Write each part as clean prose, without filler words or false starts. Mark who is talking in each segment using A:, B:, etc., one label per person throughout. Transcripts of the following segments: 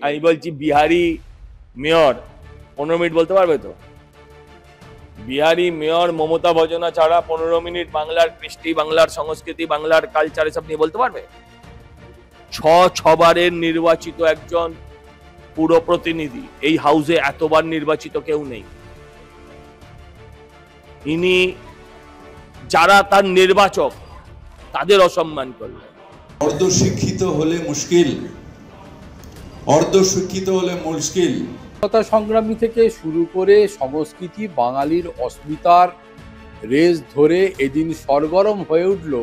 A: আমি বলছি Bihari mayor 15 minute বলতে পারবে তো? বিহারি মেয়র মমতা ভজনা ছাড়া 15 মিনিট বাংলার কৃষ্টি, বাংলার সংস্কৃতি, বাংলার কালচার এসব নিয়ে বলতে পারবে? ছবারের নির্বাচিত একজন পুরো প্রতিনিধি, এই হাউসে এতবার নির্বাচিত কেউ নেই। ইনি যারা তার নির্বাচক তাদের অসম্মান করলেন।
B: অর্ধশিক্ষিত হলে মুশকিল, অর্ধশিক্ষিত হলে মুশকিল।
C: স্বাধীনতা সংগ্রামী থেকে শুরু করে সংস্কৃতি বাঙালির অস্মিতার রেস ধরে এদিন সরগরম হয়ে উঠল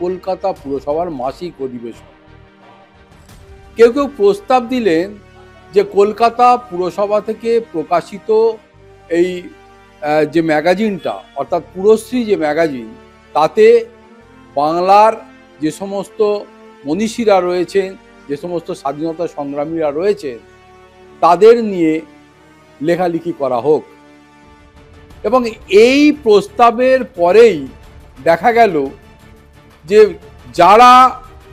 C: কলকাতা পুরসভার মাসিক অধিবেশন। কেউ কেউ প্রস্তাব দিলেন যে কলকাতা পুরসভা থেকে প্রকাশিত এই যে ম্যাগাজিনটা, অর্থাৎ পুরশ্রী যে ম্যাগাজিন, তাতে বাংলার যে সমস্ত মনীষীরা রয়েছেন, যে সমস্ত স্বাধীনতা সংগ্রামীরা রয়েছেন, তাদের নিয়ে লেখালেখি করা হোক। এবং এই প্রস্তাবের পরেই দেখা গেল যে যারা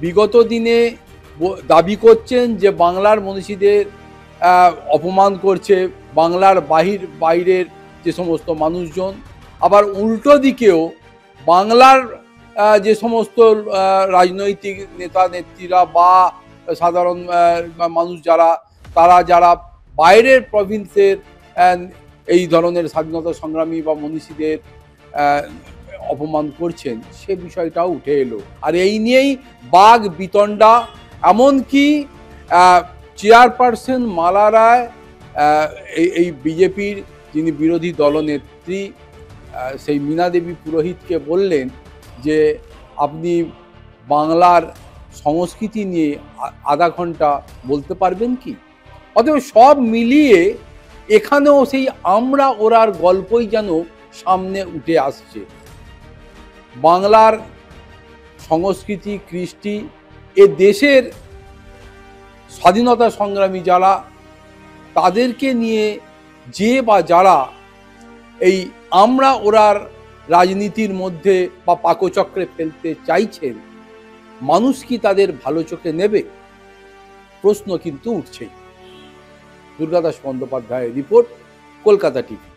C: বিগত দিনে দাবি করছেন যে বাংলার মনীষীদের অপমান করছে বাংলার বাইরের যে সমস্ত মানুষজন, আবার উল্টো দিকেও বাংলার যে সমস্ত রাজনৈতিক নেতা নেত্রীরা বা সাধারণ মানুষ যারা বাইরের প্রভিন্সের এই ধরনের স্বাধীনতা সংগ্রামী বা মনীষীদের অপমান করছেন, সে বিষয়টাও উঠে এলো। আর এই নিয়েই বাঘ বিতণ্ডা, এমনকি চেয়ারপারসন মালা রায় এই বিজেপির যিনি বিরোধী দলনেত্রী সেই মীনা দেবী পুরোহিতকে বললেন যে আপনি বাংলার সংস্কৃতি নিয়ে আধা ঘন্টা বলতে পারবেন কি? অতএব সব মিলিয়ে এখানেও সেই আমরা ওরার গল্পই যেন সামনে উঠে আসছে। বাংলার সংস্কৃতি, কৃষ্টি, এ দেশের স্বাধীনতা সংগ্রামী যারা, তাদেরকে নিয়ে যে বা যারা এই আমরা ওরার রাজনীতির মধ্যে বা পাকচক্রে ফেলতে চাইছেন, মানুষ কি তাদের ভালো চোখে নেবে? প্রশ্ন কিন্তু উঠছেই। দুর্গাদাস বন্দ্যোপাধ্যায়ের রিপোর্ট, কলকাতা টিভি।